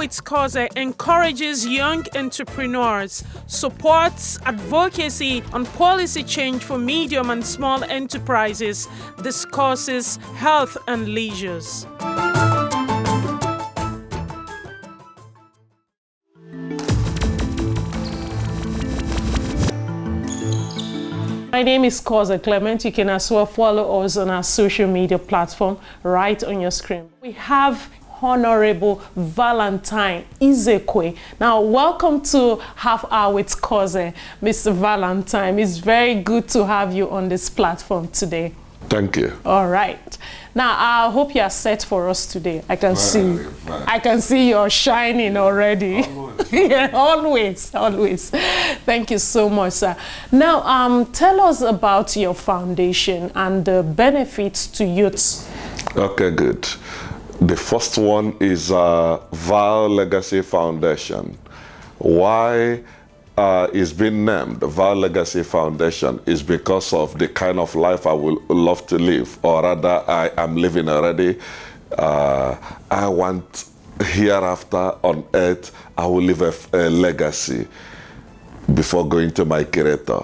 with Khoze encourages young entrepreneurs, supports advocacy on policy change for medium and small enterprises, discusses health and leisures. My name is Khoze Clement. You can as well follow us on our social media platform right on your screen. We have Honorable Valentine Ezekwe. Now, welcome to Half Hour with Khoze, Mr. Valentine. It's very good to have you on this platform today. Thank you. All right. Now, I hope you are set for us today. I can see you're shining already. Always. Yeah, always. Thank you so much, sir. Now, tell us about your foundation and the benefits to youths. Okay, good. The first one is Val Legacy Foundation. Why it's been named Val Legacy Foundation is because of the kind of life I would love to live, or rather I am living already. I want hereafter on earth, I will leave a legacy before going to my creator.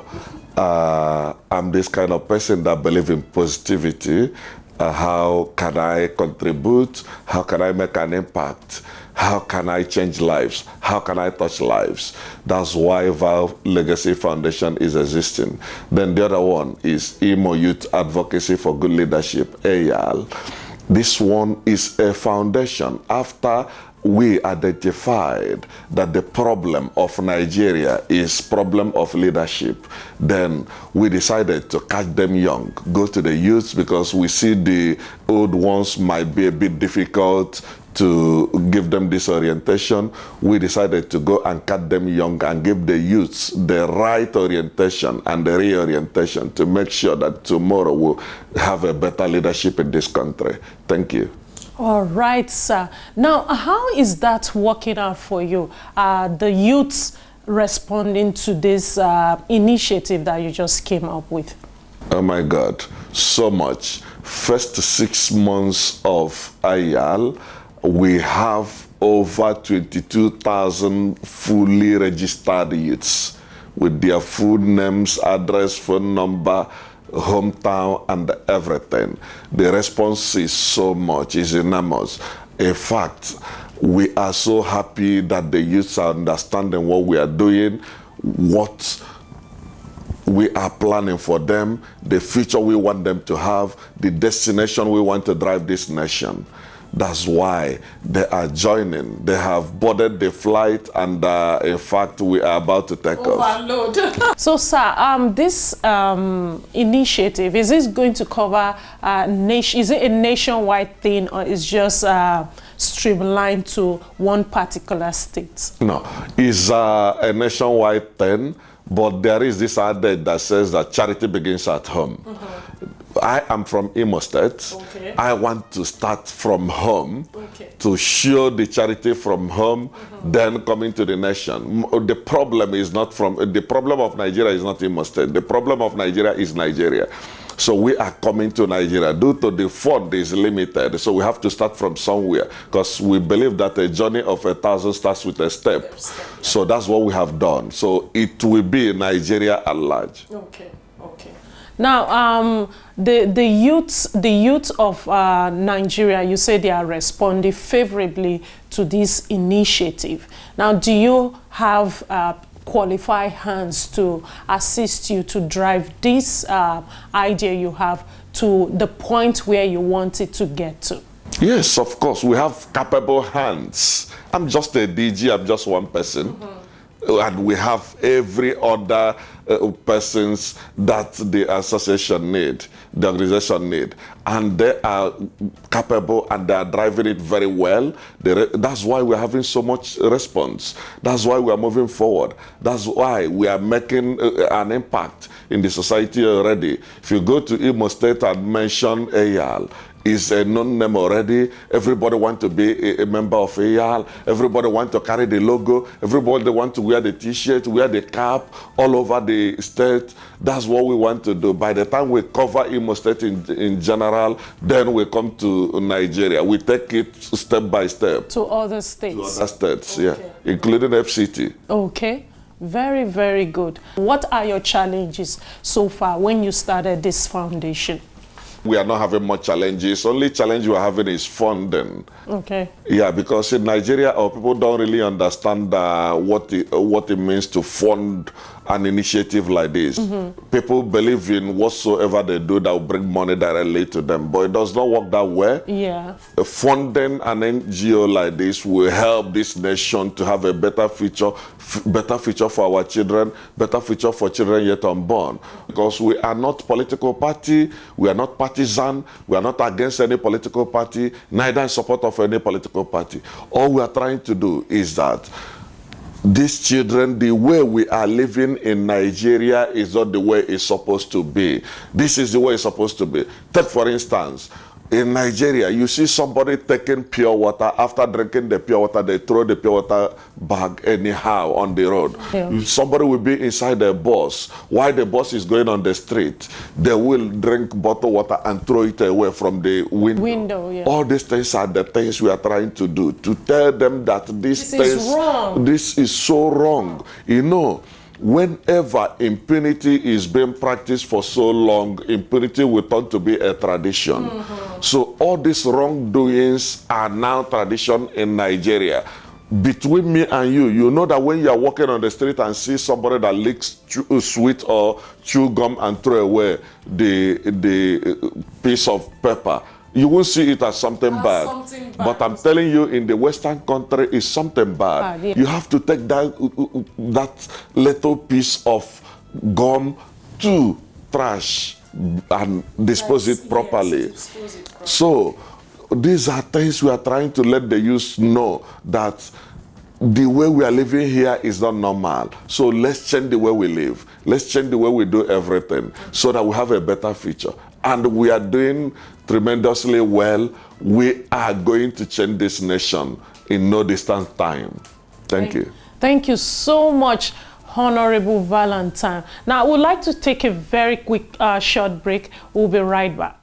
I'm this kind of person that believes in positivity. How can I contribute? How can I make an impact? How can I change lives? How can I touch lives? That's why Val Legacy Foundation is existing. Then the other one is Imo Youth Advocacy for Good Leadership, AYAL. This one is a foundation. After we identified that the problem of Nigeria is problem of leadership, then we decided to catch them young, go to the youths, because we see the old ones might be a bit difficult to give them this orientation. We decided to go and cut them young and give the youths the right orientation and the reorientation to make sure that tomorrow we'll have a better leadership in this country. Thank you. All right, sir. Now, how is that working out for you? The youths responding to this initiative that you just came up with? Oh my God, so much. First 6 months of AYAL, we have over 22,000 fully registered youths with their full names, address, phone number, hometown, and everything. The response is so much, is enormous. In fact, we are so happy that the youths are understanding what we are doing, what we are planning for them, the future we want them to have, the destination we want to drive this nation. That's why they are joining. They have boarded the flight, and in fact, we are about to take off. So, sir, this initiative, is this going to cover is it a nationwide thing, or is just streamlined to one particular state? No, it's a nationwide thing, but there is this adage that says that charity begins at home. I am from Imo State. Okay. I want to start from home to show the charity from home, then coming to the nation. The problem is not the problem of Nigeria is not Imo State. The problem of Nigeria is Nigeria. So we are coming to Nigeria. Due to the fund is limited, so we have to start from somewhere, because we believe that a journey of 1,000 starts with a step. So that's what we have done. So it will be Nigeria at large. Okay. Now, the youth of Nigeria, you say they are responding favorably to this initiative. Now, do you have qualified hands to assist you to drive this idea you have to the point where you want it to get to? Yes, of course. We have capable hands. I'm just a DG, I'm just one person. And we have every other persons that the association need, the organization need. And they are capable and they are driving it very well. That's why we're having so much response. That's why we are moving forward. That's why we are making an impact in the society already. If you go to Imo State and mention AYAL, is a known name already. Everybody want to be a member of AL. Everybody want to carry the logo. Everybody want to wear the T-shirt, wear the cap all over the state. That's what we want to do. By the time we cover Imo State in general, then we come to Nigeria. We take it step by step. To other states? To other states, okay. Yeah, including FCT. Okay. Very, very good. What are your challenges so far when you started this foundation? We are not having much challenges. Only challenge we are having is funding. Okay. Yeah, because in Nigeria, our people don't really understand what it means to fund an initiative like this. People believe in whatsoever they do that will bring money directly to them, but it does not work that way. Yeah. Funding an NGO like this will help this nation to have a better future for our children, better future for children yet unborn. Because we are not political party, we are not partisan, we are not against any political party, neither in support of any political party. All we are trying to do is that these children, the way we are living in Nigeria is not the way it's supposed to be. This is the way it's supposed to be. Take for instance, in Nigeria, you see somebody taking pure water. After drinking the pure water, they throw the pure water bag anyhow on the road. Yeah. Somebody will be inside the bus. While the bus is going on the street, they will drink bottled water and throw it away from the window. Yeah. All these things are the things we are trying to do, to tell them that this is wrong. This is so wrong. You know, whenever impunity is being practiced for so long, impunity will turn to be a tradition. So all these wrongdoings are now tradition in Nigeria. Between me and you, you know that when you are walking on the street and see somebody that licks sweet or chew gum and throw away the piece of pepper, you won't see it as something bad. But I'm telling you, in the Western country, it's something bad. Yeah. You have to take that little piece of gum to trash and dispose it properly. So these are things we are trying to let the youth know, that the way we are living here is not normal. So let's change the way we live. Let's change the way we do everything so that we have a better future. And we are doing tremendously well. We are going to change this nation in no distant time. Thank you. Thank you so much, Honorable Valentine. Now, I would like to take a very quick short break. We'll be right back.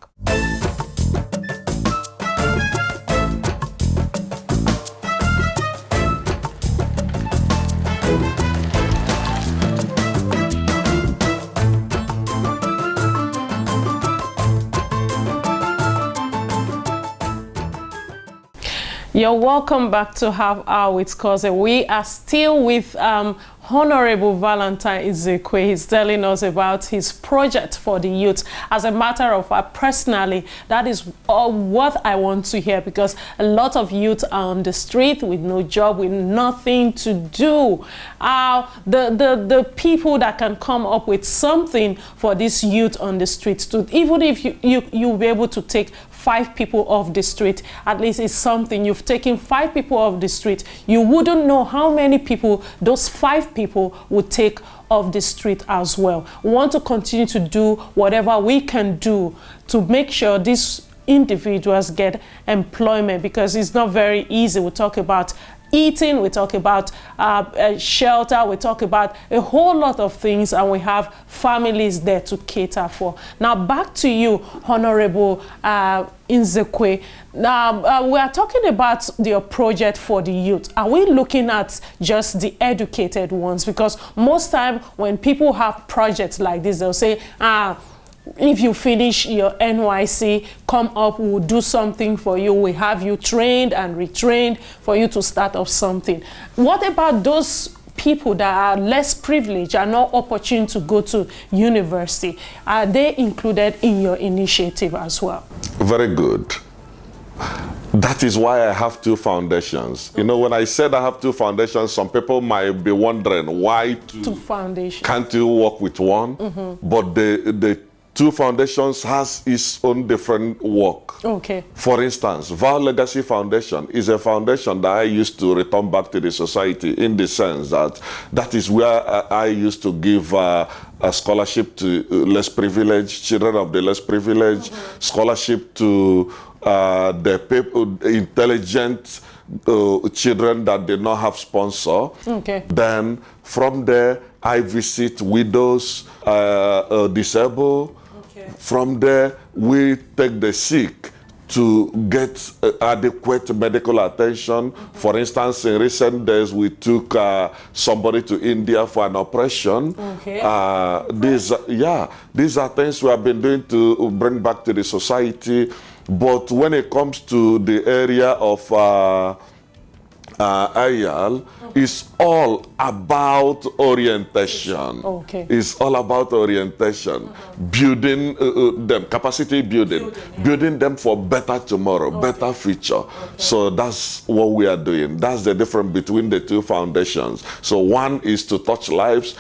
You're welcome back to Have Hour with Khoze. We are still with Honorable Valentine Ezekwe. He's telling us about his project for the youth. As a matter of fact, personally, that is what I want to hear, because a lot of youth are on the street with no job, with nothing to do. The people that can come up with something for this youth on the street, to even if you'll be able to take 5 people off the street, at least it's something. You've taken 5 people off the street. You wouldn't know how many people those 5 people would take off the street as well. We want to continue to do whatever we can do to make sure these individuals get employment, because it's not very easy. We talk about eating, we talk about shelter, we talk about a whole lot of things, and we have families there to cater for. Now back to you, Honorable Ezekwe. Now we are talking about your project for the youth. Are we looking at just the educated ones? Because most time when people have projects like this, they'll say, if you finish your NYC, come up, we'll do something for you. We have you trained and retrained for you to start off something. What about those people that are less privileged and not opportune to go to university? Are they included in your initiative as well? Very good. That is why I have 2 foundations. You know, when I said I have 2 foundations, some people might be wondering why 2 foundations. Can't you work with one? But the 2 foundations has its own different work. Okay. For instance, Vow Legacy Foundation is a foundation that I used to return back to the society, in the sense that that is where I used to give a scholarship to less privileged, children of the less privileged, scholarship to the people, intelligent children that did not have sponsor. Okay. Then from there, I visit widows, disabled. Okay. From there, we take the sick to get adequate medical attention. For instance, in recent days, we took somebody to India for an operation. Okay. These are things we have been doing to bring back to the society. But when it comes to the area of Ayal, it's all about orientation. Okay. It's all about orientation, building them, capacity building, building them for better tomorrow, better future. So that's what we are doing. That's the difference between the two foundations. So one is to touch lives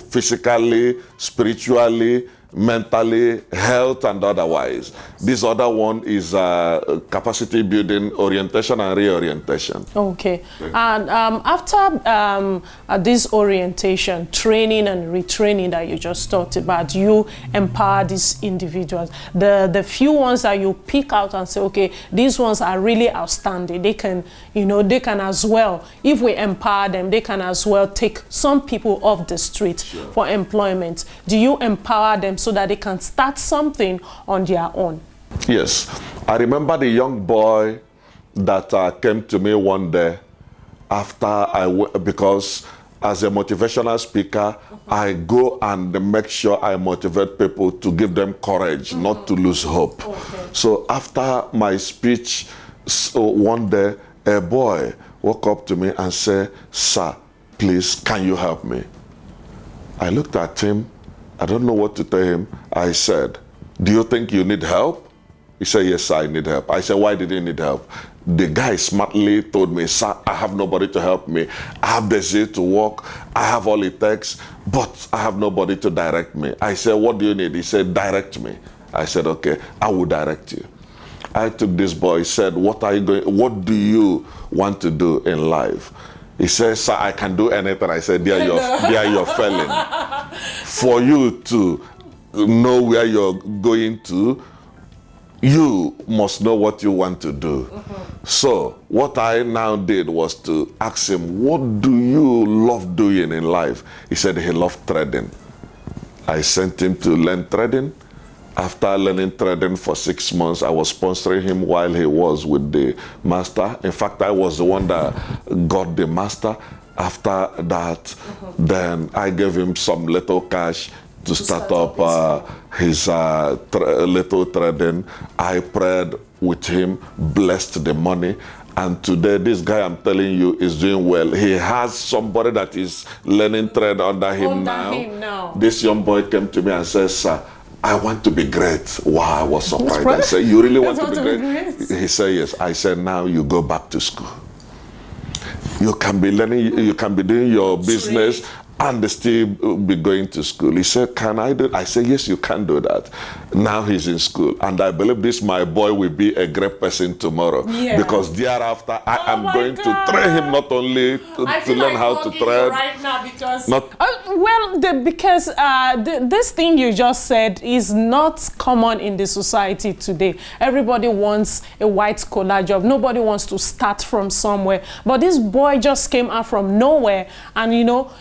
physically, spiritually, mentally, health, and otherwise. This other one is capacity building, orientation and reorientation. Okay. And after this orientation, training and retraining that you just talked about, you empower these individuals. The few ones that you pick out and say, okay, these ones are really outstanding. They can, they can as well, if we empower them, they can as well take some people off the street for employment. Do you empower them so that they can start something on their own? Yes. I remember the young boy that came to me one day after because as a motivational speaker, I go and make sure I motivate people to give them courage, not to lose hope. Okay. So after my speech, one day, a boy walked up to me and said, "Sir, please, can you help me?" I looked at him. I don't know what to tell him. I said, "Do you think you need help?" He said, "Yes, sir, I need help." I said, "Why did you need help?" The guy smartly told me, "Sir, I have nobody to help me. I have the zeal to work. I have all it takes, but I have nobody to direct me." I said, "What do you need?" He said, "Direct me." I said, "Okay, I will direct you." I took this boy. He said, what do you want to do in life?" He says, "Sir, I can do anything." I said, there you're failing. For you to know where you're going to, you must know what you want to do. So what I now did was to ask him, what do you love doing in life? He said he loved trading. I sent him to learn trading. After learning trading for 6 months, I was sponsoring him while he was with the master. In fact, I was the one that got the master. After that, then I gave him some little cash to start up his little trading. I prayed with him, blessed the money. And today, this guy I'm telling you is doing well. He has somebody that is learning trade under him now. This young boy came to me and said, "Sir, I want to be great." Wow, I was surprised. I said, "You really want to be great?" He said, "Yes." I said, "Now you go back to school. You can be learning, you can be doing your business and still be going to school." He said, "Can I do it?" I said, "Yes, you can do that." Now he's in school. And I believe this, my boy, will be a great person tomorrow. Because thereafter, I am going to train him not only to learn how to trade. Right now because, because this thing you just said is not common in the society today. Everybody wants a white-collar job. Nobody wants to start from somewhere. But this boy just came out from nowhere, and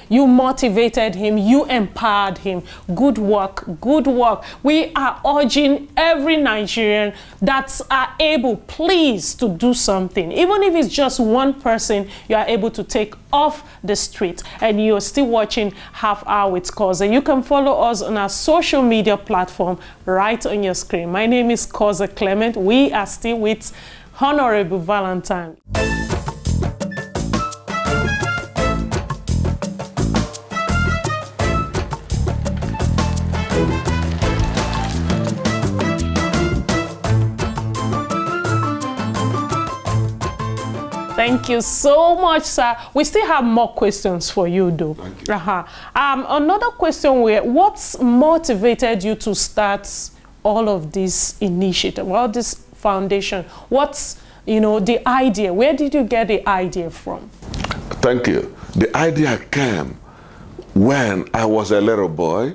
you motivated him, you empowered him. Good work, good work. We are urging every Nigerian that are able, please, to do something. Even if it's just one person you are able to take off the street, and you're still watching Half Hour with Khoze. You can follow us on our social media platform right on your screen. My name is Khoze Clement. We are still with Honorable Valentine. Thank you so much, sir. We still have more questions for you, though. Thank you. Another question: what's motivated you to start all of this initiative, all this foundation? What's the idea? Where did you get the idea from? Thank you. The idea came when I was a little boy,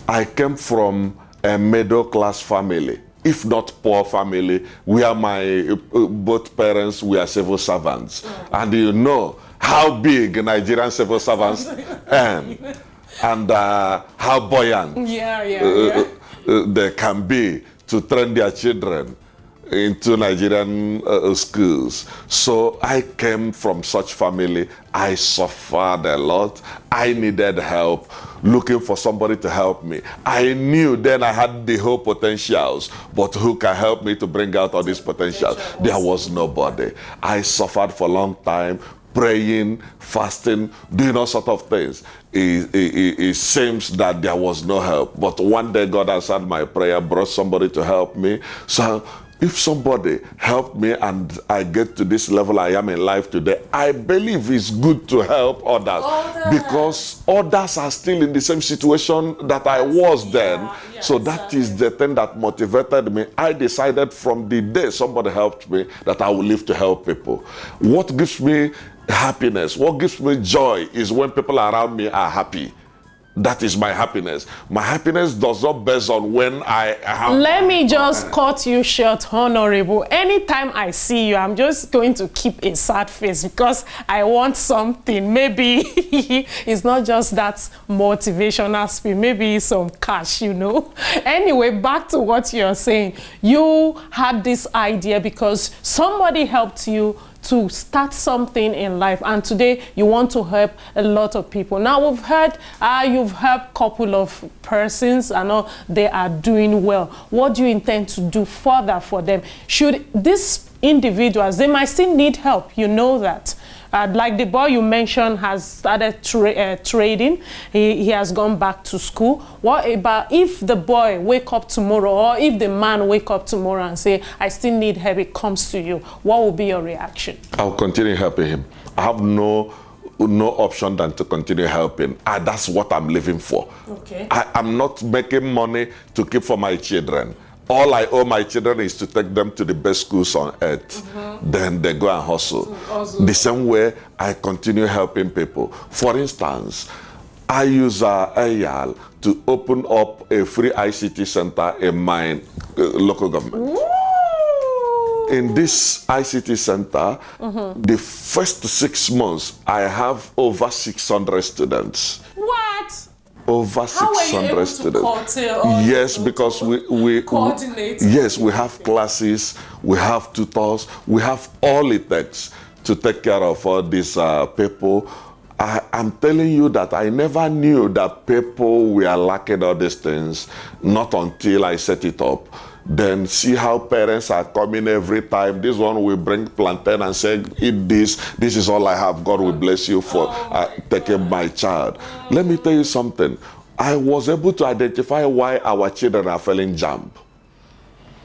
I came from a middle-class family, if not poor family, where my both parents were civil servants. And you know how big Nigerian civil servants earn and how buoyant they can be to train their children into Nigerian schools. So I came from such family. I suffered a lot. I needed help, looking for somebody to help me. I knew then I had the whole potentials, but who can help me to bring out all these potentials? There was nobody. I suffered for a long time, praying, fasting, doing all sorts of things. It seems that there was no help. But one day God answered my prayer, brought somebody to help me. So if somebody helped me and I get to this level I am in life today, I believe it's good to help others because others are still in the same situation that I was then. So that is the thing that motivated me. I decided from the day somebody helped me that I will live to help people. What gives me happiness, what gives me joy is when people around me are happy. That is my happiness. My happiness does not base on when I have... Let me just cut you short, Honorable. Anytime I see you, I'm just going to keep a sad face because I want something. Maybe it's not just that motivational speech. Maybe some cash, you know. Anyway, back to what you're saying. You had this idea because somebody helped you to start something in life, and today you want to help a lot of people. Now we've heard you've helped a couple of persons. I know they are doing well. What do you intend to do further for them? Should these individuals, they might still need help, you know that. Like the boy you mentioned has started trading. He has gone back to school. What about if the boy wake up tomorrow, or if the man wake up tomorrow and say, I still need help, it comes to you? What will be your reaction? I'll continue helping him. I have no option than to continue helping. That's what I'm living for. Okay. I'm not making money to keep for my children. All I owe my children is to take them to the best schools on earth. Then they go and hustle. The same way I continue helping people. For instance, I use AYAL to open up a free ICT center in my local government. Ooh. In this ICT center, the first 6 months, I have over 600 students. What? Over 600 students. Yes, because we coordinate. Yes, we have classes, we have tutors, we have all it takes to take care of all these people. I'm telling you that I never knew that people were lacking all these things, not until I set it up. Then see how parents are coming every time. This one will bring plantain and say, eat this. This is all I have. God will bless you for taking my child. Let me tell you something. I was able to identify why our children are failing JAMB.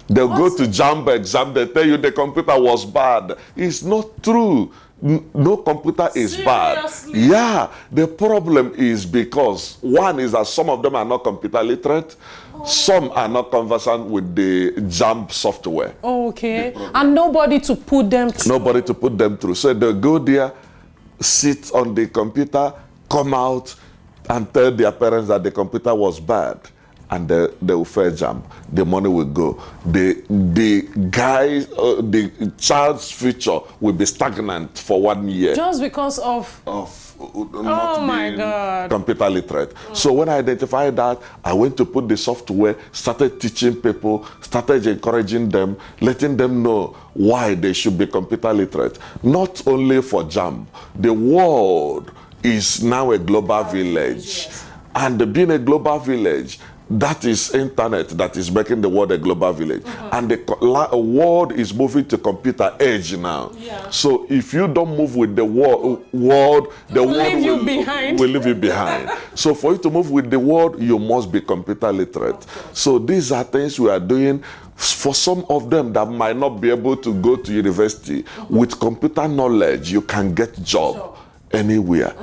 They'll go to JAMB exam, they tell you the computer was bad. It's not true. No computer is bad. Yeah, the problem is because one is that some of them are not computer literate. Some are not conversant with the JAMB software. Okay. And nobody to put them through. Nobody to put them through. So they go there, sit on the computer, come out, and tell their parents that the computer was bad. And they will fail JAMB. The money will go. The child's future will be stagnant for 1 year. Just because of not being computer literate. So when I identified that, I went to put the software, started teaching people, started encouraging them, letting them know why they should be computer literate. Not only for JAMB. The world is now a global village. Yes. And being a global village, that is internet that is making the world a global village. And the world is moving to computer age now. Yeah. So if you don't move with the world, the world will leave you behind. So for you to move with the world, you must be computer literate. So these are things we are doing. For some of them that might not be able to go to university, with computer knowledge, you can get job anywhere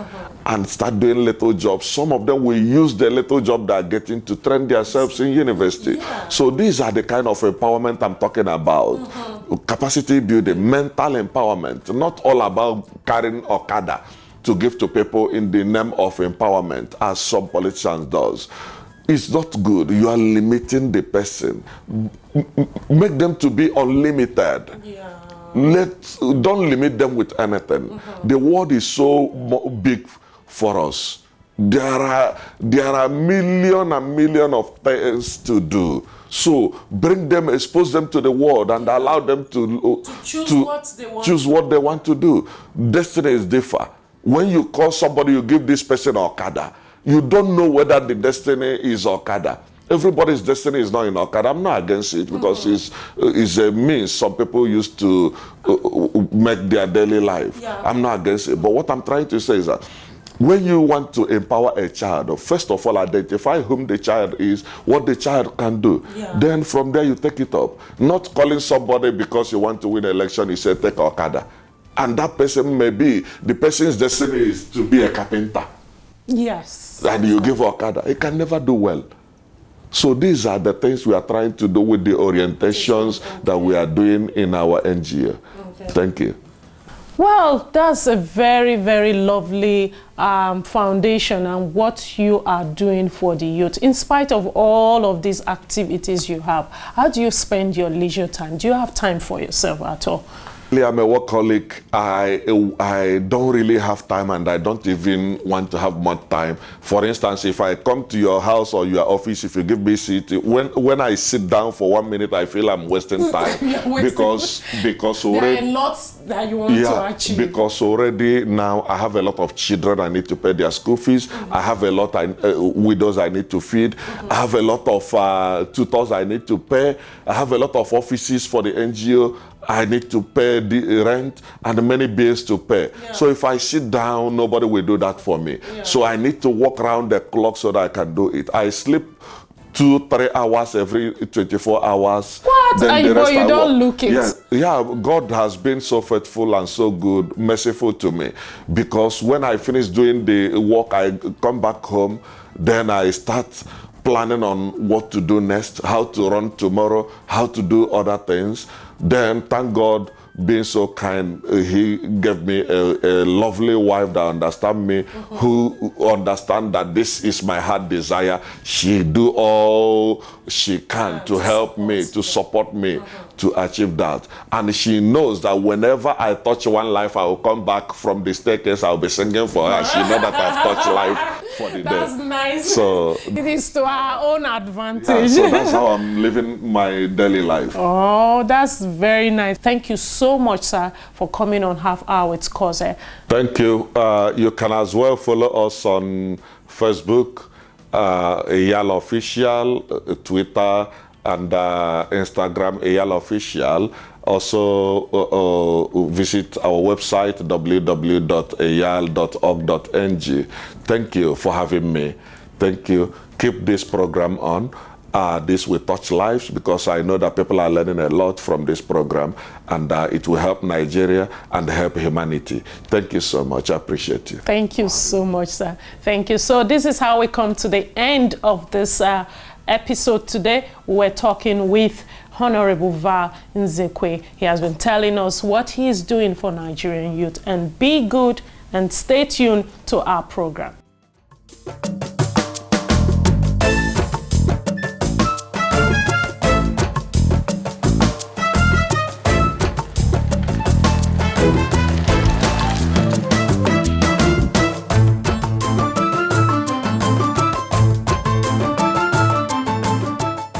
and start doing little jobs. Some of them will use the little job they are getting to train themselves in university. Yeah. So these are the kind of empowerment I'm talking about. Capacity building, mental empowerment, not all about carrying Okada. to give to people in the name of empowerment, as some politicians does. It's not good. You are limiting the person. Make them to be unlimited. Yeah. Don't limit them with anything. The world is so big for us. There are million and million of things to do. So bring them, expose them to the world, and allow them to choose what they want to do. Destiny is different. When you call somebody, you give this person Okada. You don't know whether the destiny is Okada. Everybody's destiny is not in Okada. I'm not against it, because it's a means some people used to make their daily life. Yeah. I'm not against it. But what I'm trying to say is that when you want to empower a child, first of all, identify whom the child is, what the child can do. Yeah. Then from there, you take it up. Not calling somebody because you want to win an election, you say, take Okada. And that person may be, the person's destiny is to be a carpenter. Yes. And you give Okada. It can never do well. So these are the things we are trying to do with the orientations that we are doing in our NGO. Thank you. Well, that's a very, very lovely foundation and what you are doing for the youth. In spite of all of these activities you have, how do you spend your leisure time? Do you have time for yourself at all? I'm a workaholic. I don't really have time, and I don't even want to have much time. For instance, if I come to your house or your office, if you give me a seat, when I sit down for 1 minute, I feel I'm wasting time. because already there are lots that you want to achieve. Because already now I have a lot of children I need to pay their school fees. I have a lot of widows I need to feed. I have a lot of tutors I need to pay. I have a lot of offices for the NGO. I need to pay the rent and many bills to pay. Yeah. So if I sit down, nobody will do that for me. Yeah. So I need to walk around the clock so that I can do it. I sleep 2-3 hours every 24 hours. What? Then the rest you don't look it. Yeah, God has been so faithful and so good, merciful to me. Because when I finish doing the work, I come back home, then I start planning on what to do next, how to run tomorrow, how to do other things. Then, thank God, being so kind, he gave me a lovely wife that understands me, who understands that this is my heart desire. She do all she can to help me, to support me, to achieve that. And she knows that whenever I touch one life, I will come back from the staircase, I'll be singing for her. She knows that I've touched life for the day. That's nice. So it is to our own advantage. Yeah, so that's how I'm living my daily life. Oh, that's very nice. Thank you so much, sir, for coming on Half Hour with Khoze. Thank you. You can as well follow us on Facebook, Eyal Official, Twitter, and Instagram, Eyal Official. Also visit our website, www.eyal.org.ng. Thank you for having me. Thank you. Keep this program on. This will touch lives, because I know that people are learning a lot from this program, and it will help Nigeria and help humanity. Thank you so much. I appreciate you. Thank you so much, sir. Thank you. So this is how we come to the end of this episode today. We're talking with Honorable Val Nzekwe. He has been telling us what he is doing for Nigerian youth. And be good and stay tuned to our program.